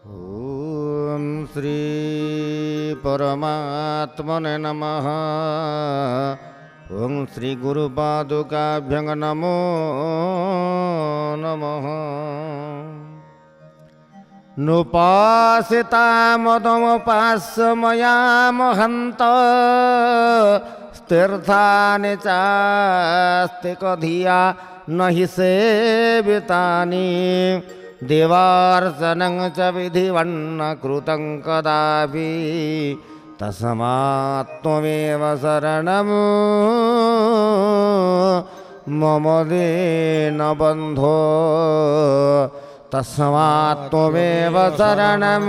ओम श्री परमात्मने नमः। ओम श्री गुरुपादुकाभ्यं नमो नमः। नुपासिता मदमुपास्य मया महन्त तीर्थानि चास्ति कधिया नहि सेवितानि देवार्चनं च विधिवन्न कृतं कदापि तस्मात् त्वमेव शरणं मम दीनबन्धो तस्मात् त्वमेव शरणं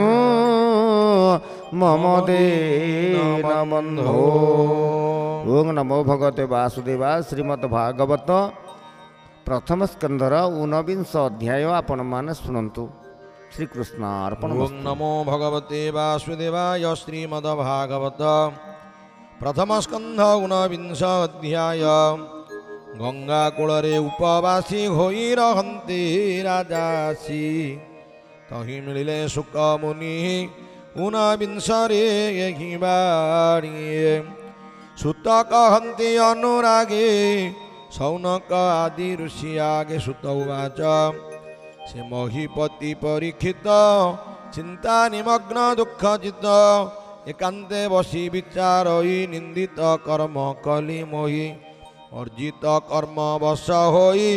मम दीनबन्धो। ओं नमो भगवते वासुदेवाय। श्रीमद्भागवत प्रथम स्कंधर 19 अध्याय आपण माने सुनंतु। श्रीकृष्णार्पण। ओं नमो भगवते वासुदेवाय। श्रीमद्भागवत प्रथम स्कंध 19 अध्याय। गंगा कूଳରେ उपवासी होई रहन्ति राजासी तहि मिलिले शुक मुनि 19 एहि बाणी। सुत कहन्ति अनुरागे सौनक आदि ऋषि आगे। सुत उवाच से महीपति परीक्षित चिंता निमग्न दुःखजित एकांते बसी विचारई निंदित कर्म कली मोहि। अर्जित कर्म वश होई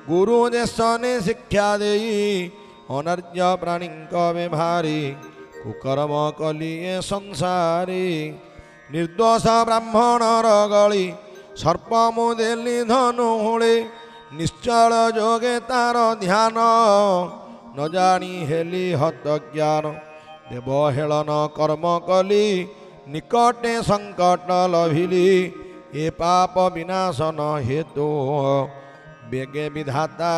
गुरु देशने शिक्षा देई अनार्य प्राणी व्यवहारी कुकर्म कली ए संसारी। निर्दोष ब्राह्मण गली सर्प मुदेली धनु हुळे निश्चल जोगे तार ध्यान न जानी हेली हत ज्ञान। देव हेलन कर्म कली निकटे संकट लभिली ए पाप विनाशन हेतु बेगे विधाता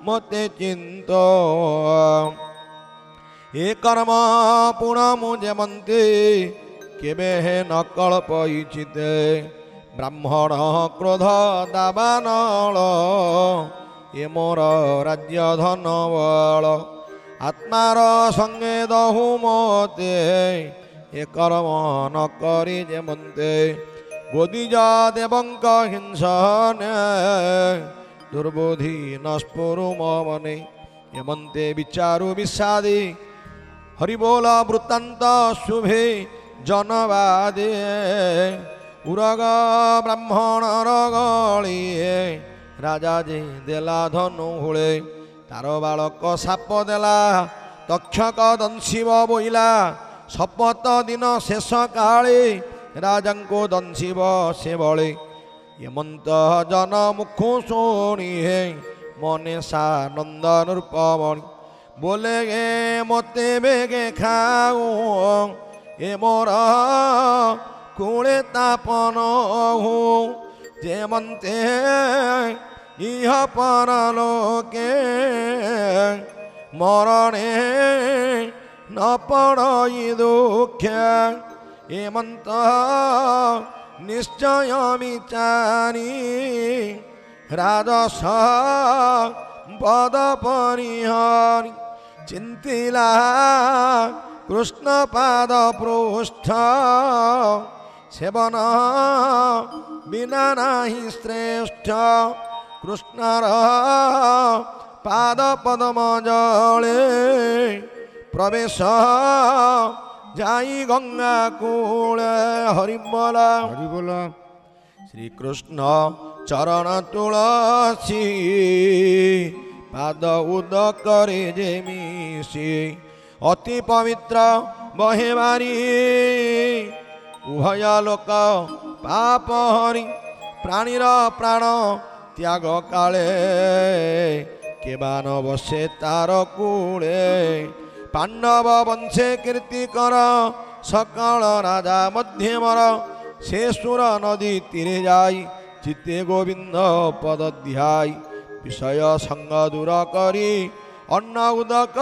मते चिंत। ए कर्म पुण मुझे मनते केबे हे न कल्पयिचिते। ब्राह्मण क्रोध दावानल ए मोर राज्य धन बल आत्मार संगे दहु मते ए कर्म न करी जे मनते। गोदिजा देवंक हिंसने दुर्बोधि नस्पुरु मने यमन्ते विचारु विषादि हरिबोल वृत्तांत शुभे जनवादे। उरग ब्राह्मण रगली राजा जे देला धनु हुळे तार बालक साप देला तक्षक दंशिव बोइला। शपथ दिन शेष काले राजांको दंशिव से बळे यमंत जन मुखु शुणी हे मने सानंद नृपमणि। बोले गे मते बेगे खाऊ ए मोर कूळे तापन हो जेमंते इह परलोके मरणे न पड़ई दुःख। एमंत निश्चय विचारी राजस पद परिहरि चिंतिला कृष्ण पाद पृष्ठ सेवन बिना नाही श्रेष्ठ। कृष्णर पाद पद्म जले प्रवेश जाई गंगा कूल। हरिबोल हरिबोल। श्री कृष्ण चरण तुलसी पाद उदक रे जेमिसी अति पवित्र बहे बारी। उभय लोक पाप हरि प्राणीर प्राण त्याग काले केबान बसे तार कूले। पांडव वंशे कीर्ति कर सकल राजा मध्यमर से सुर नदी तीरे जाई चित्ते गोविंद पद ध्याई। विषय संग दूर करी अन्न उदक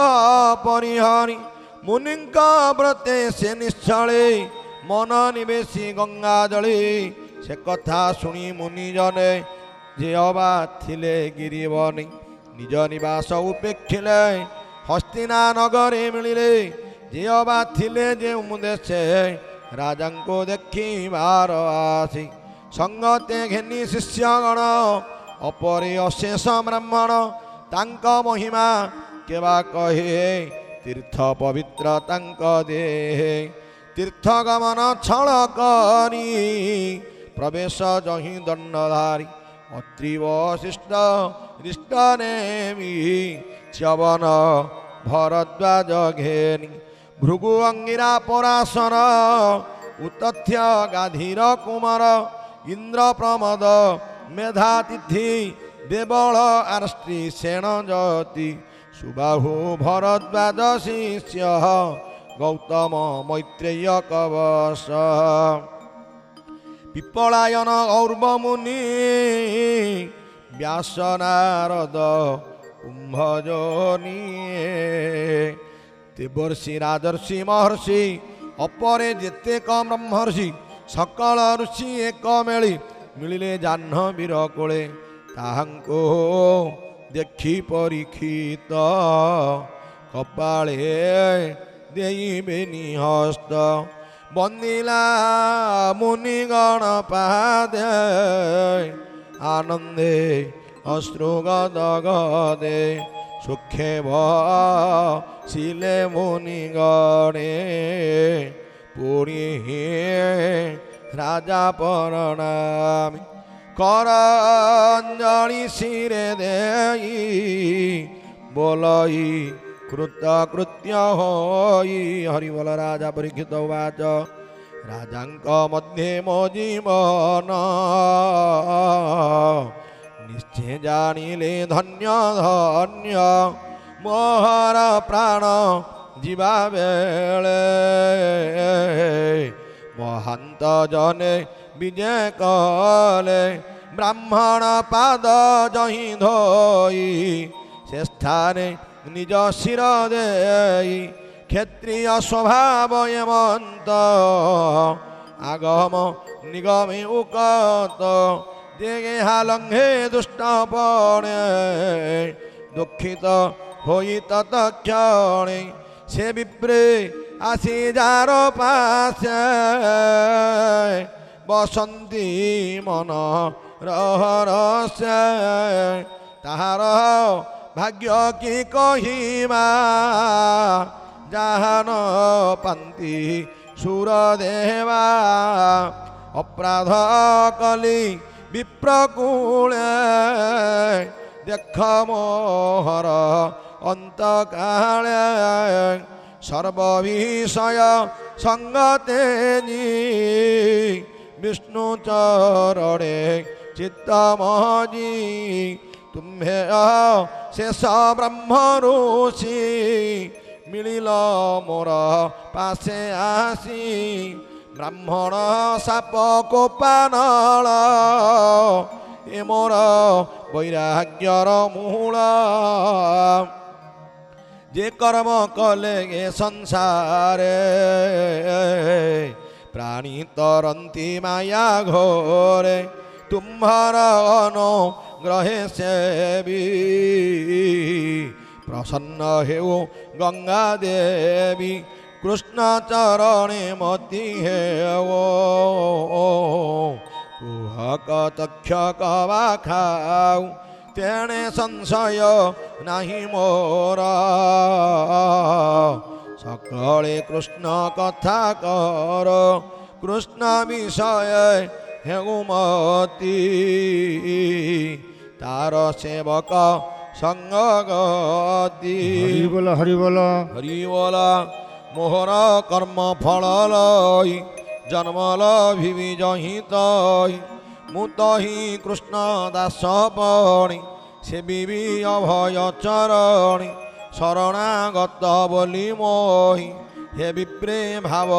परिहरि मुनिंक व्रते से निश्चले मन निवेशी गंगा जले। से कथा शुणी मुनि जने जे अबा थिले गिरिबनी निज निवास उपेक्षिले ହସ୍ତିନା ନଗରେ ମିଳିଲେ ଯେ ଅବା ଥିଲେ ଯେଉଁ ଦେଶେ ରାଜାଙ୍କୁ ଦେଖିବାର ଆସି ସଙ୍ଗତେ ଘେନି ଶିଷ୍ୟଗଣ ଅପରି ଅଶେଷ ବ୍ରାହ୍ମଣ ତାଙ୍କ ମହିମା କେବା କହେ ତୀର୍ଥ ପବିତ୍ର ତାଙ୍କ ଦେହେ ତୀର୍ଥ ଗମନ ଛଳ କରି ପ୍ରବେଶ ଯହିଁ ଦଣ୍ଡଧାରୀ ଅତ୍ରି ବଶିଷ୍ଠ ରିଷ୍ଟ ନେମି ଚ୍ୟବନ ଭରଦ୍ୱାଜ ଘେନି ଭୃଗୁ ଅଙ୍ଗିରା ପରାଶର ଉତଥ୍ୟ ଗାଧୀର କୁମାର ଇନ୍ଦ୍ର ପ୍ରମଦ ମେଧାତିଥି ଦେବଳ ଆର୍ଷ୍ଟି ସେଣ ଜ୍ୟୋତି ସୁବାହୁ ଭରଦ୍ୱାଜ ଶିଷ୍ୟ ଗୌତମ ମୈତ୍ରେୟ କବଶ ପିପଳାୟନ ଔର୍ବମୁନି ବ୍ୟାସ ନାରଦ କୁମ୍ଭଜୋନି ଦେବର୍ଷି ରାଜର୍ଷି ମହର୍ଷି ଅପରେ ଯେତେକ ବ୍ରହ୍ମର୍ଷି ସକଳ ଋଷି ଏକ ମେଳି ମିଳିଲେ ଜାହ୍ନବୀର କୋଳେ ତାହାଙ୍କୁ ଦେଖି ପରୀକ୍ଷିତ କପାଳେ ଦେଇବେନି ହସ୍ତ ବନ୍ଦିଲା ମୁନିଗଣ ପାଦେ ଆନନ୍ଦେ ଅଶ୍ରୁ ଗଦ ଗଦେ ସୁଖେ ବସିଲେ ମୁନିଗଣେ ପୁଣି ରାଜା ପ୍ରଣାମୀ କର ଅଞ୍ଜଳି ଶିରେ ଦେଇ ବୋଲଇ କୃତକୃତ୍ୟ ହୋଇ ହରିବୋଲ ରାଜା ପରୀକ୍ଷିତ ବାଚ ରାଜାଙ୍କ ମଧ୍ୟରେ ମୋ ଜୀବନ ନିଶ୍ଚୟ ଜାଣିଲେ ଧନ୍ୟ ଧନ୍ୟ ମୋହର ପ୍ରାଣ ଯିବା ବେଳେ ମହାନ୍ତ ଜନେ ବିଜୟ କଲେ ବ୍ରାହ୍ମଣ ପାଦ ଯହିଁ ଧୋଇ ସେ ସ୍ଥାନେ ନିଜ ଶିର ଦେଇ କ୍ଷତ୍ରିୟ ସ୍ୱଭାବ ଏମନ୍ତ ଆଗମ ନିଗମେ ଉକତ ଦେହା ଲଙ୍ଘେ ଦୁଷ୍ଟପଣେ ଦୁଃଖିତ ହୋଇ ତତ୍କ୍ଷଣେ ସେ ବିପ୍ରେ ଆସି ଯାର ପାଶେ ବସନ୍ତି ମନ ରହରସେ ତାହାର ଭାଗ୍ୟ କି କହିବା ଯାହାନ ପାନ୍ତି ସୁର ଦେବା ଅପରାଧ କଲି ବିପ୍ରକୂଳେ ଦେଖ ମୋହର ଅନ୍ତକାଳେ ସର୍ବବିଷୟ ସଙ୍ଗତେ ବିଷ୍ଣୁ ଚରଣେ ଚିତ୍ତ ମଜି ତୁମ୍ଭେ ଶେଷ ବ୍ରହ୍ମ ଋଷି ମିଳିଲ ମୋର ପାଶେ ଆସି ବ୍ରାହ୍ମଣ ସାପ କୋପାନଳ ଏ ମୋର ବୈରାଗ୍ୟର ମୂଳ ଯେ କର୍ମ କଲେ ଏ ସଂସାରେ ପ୍ରାଣୀ ତରନ୍ତି ମାୟା ଘୋରେ ତୁମ୍ଭର ଅନୁଗ୍ରହେ ସେବି ପ୍ରସନ୍ନ ହେଉ ଗଙ୍ଗା ଦେବୀ କୃଷ୍ଣ ଚରଣେ ମତି ହେଉ କୁହକ ତକ୍ଷକ ବା ଖାଉ ତେଣେ ସଂଶୟ ନାହିଁ ମୋର ସକଳେ କୃଷ୍ଣ କଥା କର କୃଷ୍ଣ ବିଷୟ ହେଉ ମତି ତାର ସେବକ ସଙ୍ଗ ଗତି হরিবোল হরিবোল হরিবোল মোহর কর্ম ফল লই জন্মল ভিবি জহি তই মু তহি কৃষ্ণ দাস পণি সে বিবি অভয় চরণি শরণাগত বলি মোহি হে বিপ্রে ভাব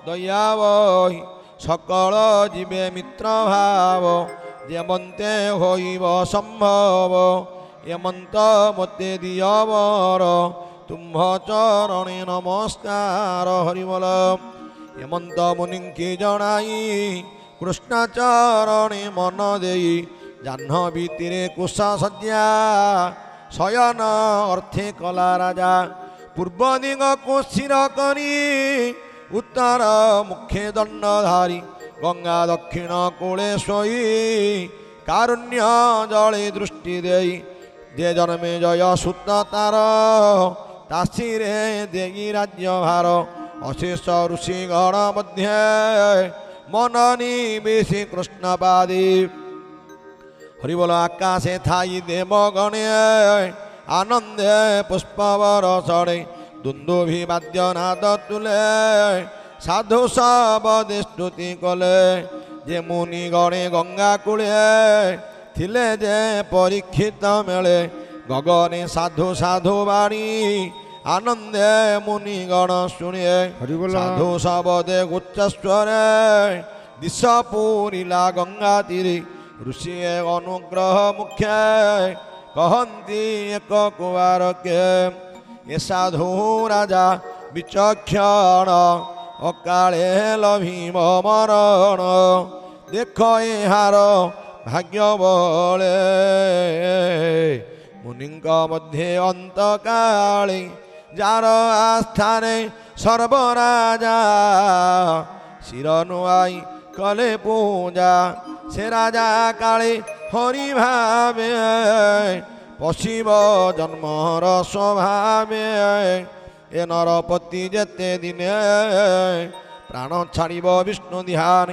দয়া বহি সকল জীবে মিত্র ভাব যেমন্তে হইব সম্ভব এমন্ত মতে দিয় বর তুম্ভ চরণে নমস্কার হরিবল এমন্ত মুনিকে জনাই কৃষ্ণ চরণে মন দেই জাহ্নবী তীরে কুশ সজ্জা শয়ন অর্থে কলা রাজা পূর্ব দিগকু স্থির করি উত্তর মুখে দণ্ডধারী গঙ্গা দক্ষিণ কূলে শোই কারুণ্য জলে দৃষ্টি দেই যে জন্মে জয় সূত্র তার তাসিরে দেই রাজ্য ভার অশেষ ঋষিগণ মধ্যে মন নিবেশে কৃষ্ণপাদী হরিবল আকাশে থাই দেবগণে আনন্দে পুষ্পবরসরে দুন্দুভি বাদ্যনাদ তুলে সাধু সবদে স্তুতি কলে যে মুনিগণে গঙ্গা কূলে থিলে যে পরীক্ষিত মেলে গগনে সাধু সাধু বাণী আনন্দে মুনিগণ শুনিয়ে হরিবল। সাধু সবদে উচ্চস্বরে দিশ পুরিলা গঙ্গা তীরে ঋষি অনুগ্রহ মুখ্যে কহন্তি এক কুমারকে এ সাধু রাজা বিচক্ষণ অকালে লভিব মরণ দেখ এହାର ভাগ্য বলে মুনিଙ୍କ মধ্যে অন্তকালে যার আস্থানে সর্বরাজা শির নুয়াই কলে পূজা সে রাজা কালে হরি ভাবে পশিব জন্মর স্বভাবে এ নরপতি যেতে দিনে প্রাণ ছাড়িব বিষ্ণু ধ্যান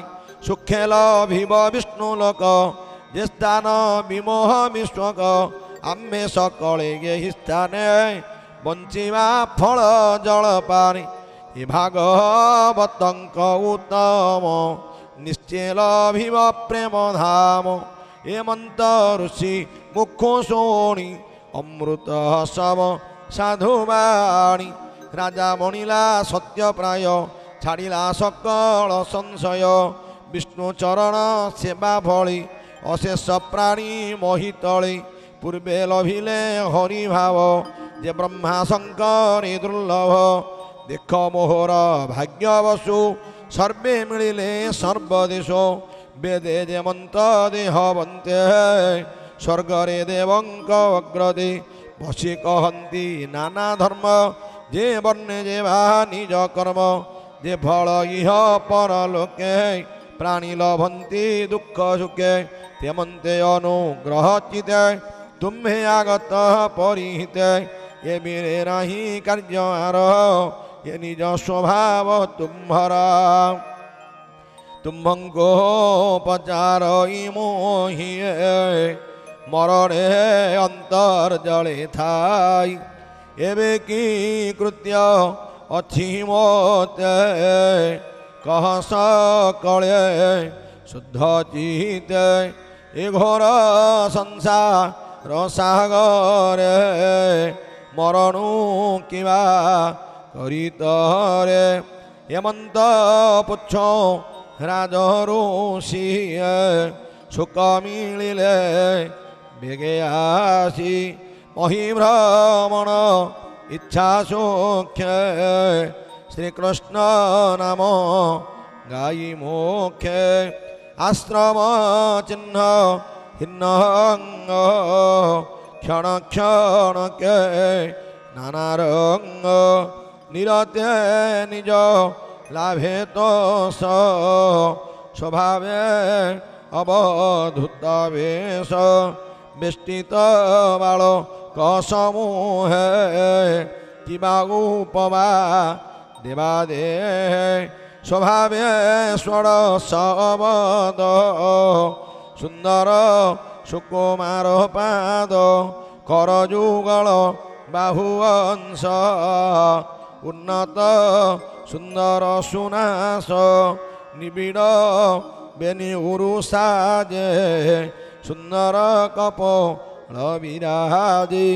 সুখে লভিব বিষ্ণু লোক যে স্থান বিমোহ বিশ্বক আম্মে সকলে হি স্থানে বঞ্চিবা ফল জল পানি এ ভাগবতঙ্ক উত্তম নিশ্চয় লভিব প্রেম ধাম এ মন্ত ঋষি মুখ শোণি অমৃত সব সাধুবাণী রাজা মণিলা সত্য প্রায় ছাড়িলা সকল সংশয় বিষ্ণু চরণ সেবা ভଳି অশেষ প্রাণী মহিতଳେ পূর্বে লভিলে হরি ভাব যে ব্রহ্মা শঙ্করে দুর্লভ দেখ মোহর ভাগ্যবসু সর্বে মিলিলে সর্বদেশ বেদে যে মন্ত দেহ বন্তে স্বর্গরে দেবঙ্ক অগ্রদে বসি কহন্তি নানা ধর্ম যে বর্ণে যে বা নিজ কর্ম যে ফল ইহ পরলোকে প্রাণী লভন্তি দুঃখ সুখে তেমন্তে অনুগ্রহ চিতে তুম্ভে আগত পরিহিতে এ বীরে নাহি কার্য আর এ নিজ স্বভাব তুম্ভর তুম্ভঙ্গো পচার মোহিয়ে মরণে অন্তর জলে থাই এবে কি কৃত্য অছি মতে কহ সকলে শুদ্ধ চিতে এ ঘোর সংসার সাগরে মরণু কিবা করিতরে হেমন্ত পুচ্ছ রাজಋষি সুখ মিলিলে বেগে আসি মহিভ্রমণ ইচ্ছা সুখে শ্রীকৃষ্ণ নাম গাই মুখে আশ্রম চিহ্ন হিন্ন ক্ষণ ক্ষণকে নানা রঙ্গ নিরতে নিজ লাভে তো স্বভাবে অবধূত বেশ বেষ্টিত বাল কসমূহে কিবা উপবা দেবা দে স্বভাবে ষড়শবদ সুন্দর সুকুমার পাদ করযুগল বাহুবংশ উন্নত সুন্দর সুনাস নিবিড় বেনি উরু সাজে সুন্দর কপ বিরাজি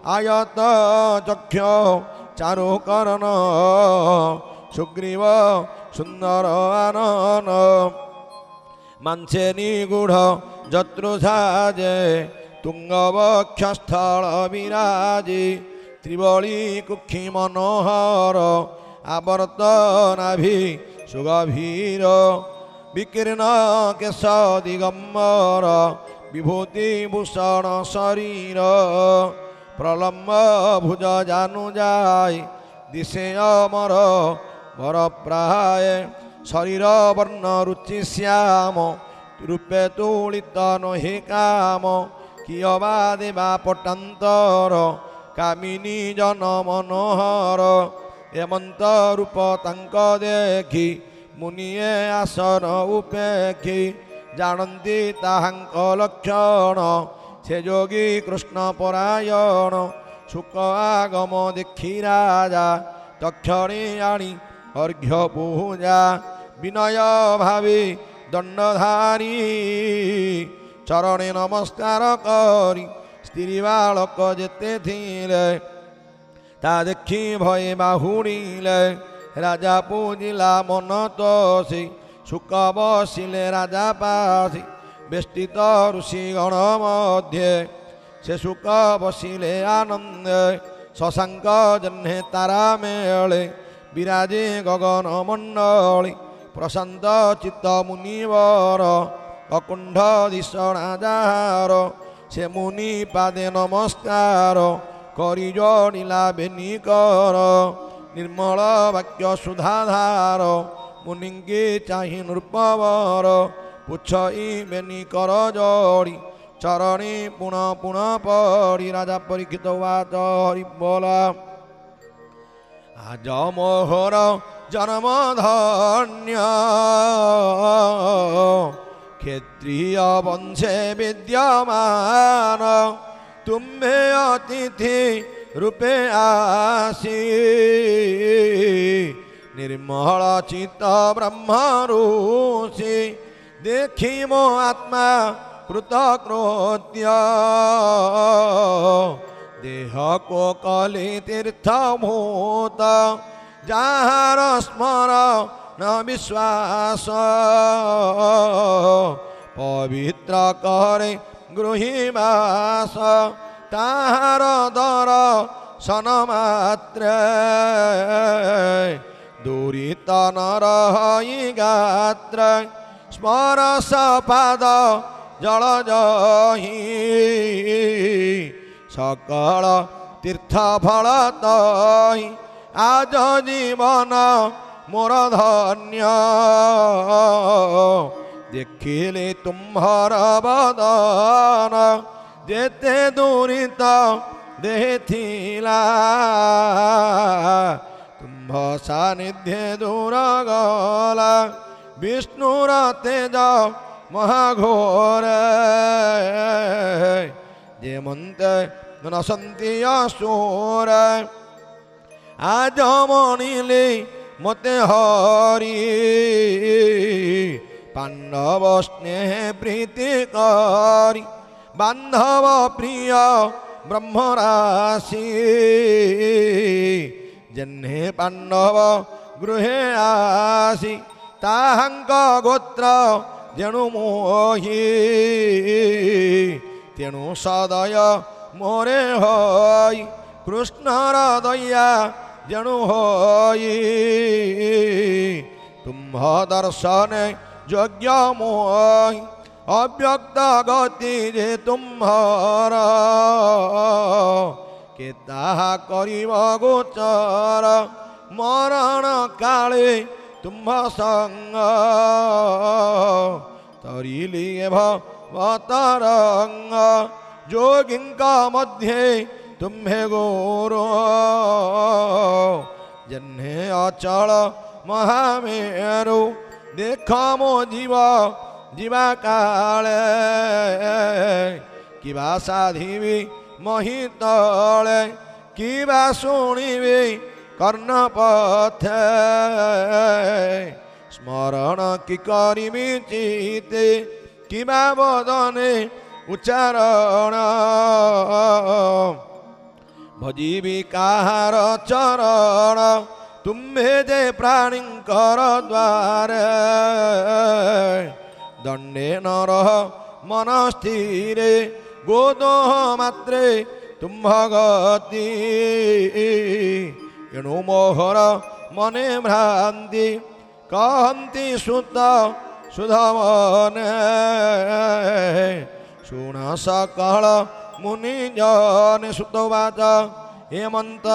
আয়ত চক্ষ চারুকর্ণ সুগ্রীব সুন্দর আনন মাংসে নিগূঢ় যত্রু সাজে তুঙ্গবক্ষস্থল বিরাজি ত্রিবলী কুক্ষি মনোহর আবর্ত নাভি সুগভীর বিকীর্ণ কেশ দিগম্বর বিভূতি ভূষণ শরীর প্রলম্ব ভুজ জানু যায় দিশে অমর বর প্রায় শরীর বর্ণ রুচি শ্যাম রূপে তুলিত নহে কাম কিয় বা দেবা পটান্তর কামিনী জন মনোহর এমন্ত রূপ তাঙ্ক দেখি মুনিয়ে আসন উপেক্ষি জানନ୍ତି তাহাঙ্ক লক্ষণ সে যোগী কৃষ্ণ পরায়ণ শুক আগম দেখি রাজা তক্ষণে আনি অর্ঘ্য পূজা বিনয় ভাবে দণ্ডধারী চরণে নমস্কার করি স্ত্রী বালক যেতে থিলে তা দেখি ভয়ে বাহুড়িলে রাজা পূজিলা মন তোষি শুক বসিলে রাজা পাশি বেষ্টিত ঋষিগণ মধ্যে সে শুক বসিলে আনন্দে শশাঙ্ক জহ্নে তারা মেলে বিরাজে গগন মণ্ডলী প্রশান্ত চিত্ত মুনিবর অকুণ্ঠ দিশণা যাহার সে মুনি পাদে নমস্কার করি জড়িলা বেনি কর ନିର୍ମଳ ବାକ୍ୟ ସୁଧାଧାର ମୁନିଙ୍କି ଚାହିଁ ନୃପବର ପୁଛଇ ବେନି କର ଜଡ଼ି ଚରଣୀ ପୁଣ ପୁଣ ପଡ଼ି ରାଜା ପରୀକ୍ଷିତ ବାଚ ହରି ବୋଲା ଆଜ ମୋହର ଜନ୍ମ ଧନ୍ୟ କ୍ଷତ୍ରିୟ ବଂଶେ ବିଦ୍ୟମାନ ତୁମ୍ଭେ ଅତିଥି রূপে আসি নির্মল চিত্ত ব্রহ্ম ঋষি দেখি মো আত্মা কৃতকৃত্য দেহ কো কলি তীর্থ ভূত যাহার স্মর ন বিশ্বাস পবিত্র করে গৃহীবাস তাহার দর সনমাত্রে দুরিত নর হই গাত্র স্মরস পাদ জল জহি সকল তীর্থ ফল তহি আজ জীবন মোর ধন্য দেখিলে তুম্ভর বদন যেতে দূরিত দেহে থিলা তুম্ভ সান্নিধ্যে দূর গলা বিষ্ণুর তেজ মহাঘোর যে মন্তে নসন্তি অসুর আজ মনিলে মতে হরি পাণ্ডব স্নেহে প্রীতি করি বান্ধব প্রিয় ব্রহ্মরাশি জন্হে পাণ্ডব গৃহে আসি তাহাঙ্ক গোত্র যেণু মোহি তেণু সদয় মোরে হই কৃষ্ণর দয়া যেণু হই তুম্ভ দর্শনে যজ্ঞ মোহি অব্যক্ত গতি যে তুম্ভর কে তাহা করিব গোচর মরণ কালে তুম্ভ সঙ্গ তরিলি ভতরঙ্গ যোগীঙ্ক মধ্যে তুম্ভে গৌর জন্হে অচল মহামেরু দেখ মো জীব जीवा काले किबा साधिबी महितले किबा शुणिबी कर्णपथे स्मरण कि करिबी चिते किबा बदने उच्चारण भजिबी काहार चरण तुम्भे जे प्राणींकर द्वारे दंडे नर मन स्थिरे गोदोह मात्रे तुम्भ गति एणु मोहर मने भ्रांति कहन्ति सुत सुधमने शुण सकल मुनिजन सुतवाच हेमंत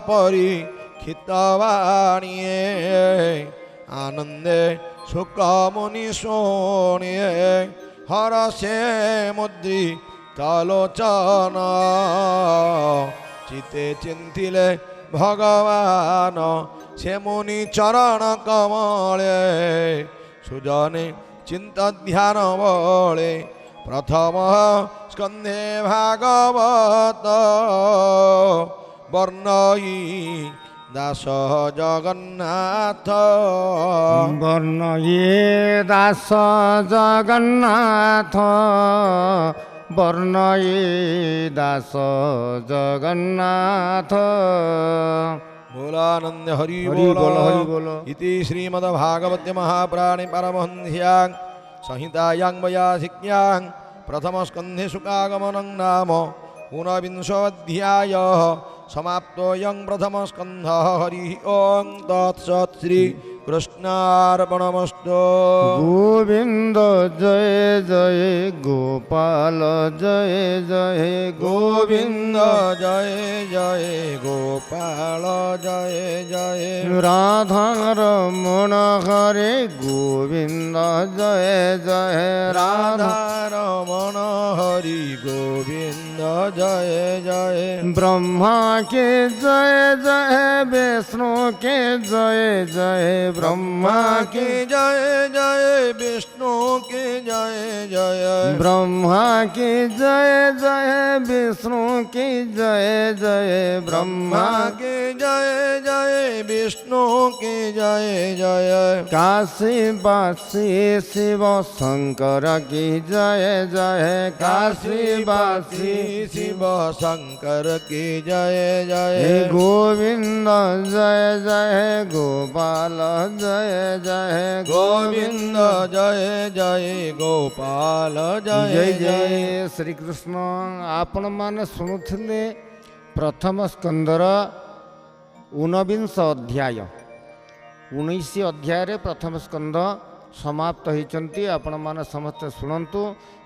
परीक्षितवाणीये आनंदे सुख मुनि सोणिये हरसे मुद्री कालोचन चिते चिंतिले भगवान से मुनि चरण कमले सुजने चिंत ध्यान बले प्रथम स्कंदे भागवत वर्णयी दास जगन्नाथ वर्णये दास जगन्नाथ वर्णये दास जगन्नाथ बोलानंद हरि हरि बोल बोल हरि बोल इति श्रीमद्भागवते महापुराणे परमहंस्यां संहितायां वयासिक्यां प्रथमस्कन्धे शुकागमनं नाम ऊनविंशोऽध्यायः समाप्तोऽयं प्रथमस्कन्धः हरिः ओं तत्सत् श्री कृष्णार्पणमस्तु गोविंद जय जय गोपाल जय जय गोविंद जय जय गोपाल जय जय राधा रमण हरे गोविंद जय जय राधा रमण हरि गोविंद जय जय ब्रह्मा के जय जय विष्णु के जय जय ब्रह्मा के जय जय विष्णु के जय जय ब्रह्मा के जय जय विष्णु के जय जय ब्रह्मा के जय जय विष्णु के जय जय काशी वासी शिव शंकर की जय जय काशी वासी शिव शंकर की जय जय गोविंद जय जय गोपाल जय जय गोविंद जय जय गोपाल जय जय जय जय श्री कृष्ण आपण माने शुणुथिले प्रथम स्कंदर 19 अध्याय 19 अध्याय प्रथम स्कंद समाप्त होती आपण माने समस्ते शुणु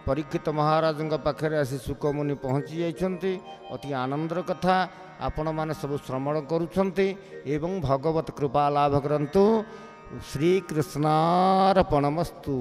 परीक्षित महाराज पाखे आसी सुकमुनि पहुँची जाइछन्ति अति आनंदर कथा आपण माने सब श्रवण करुछन्ति एवं भगवत कृपा लाभ करंतु श्री कृष्णार्पणमस्तु।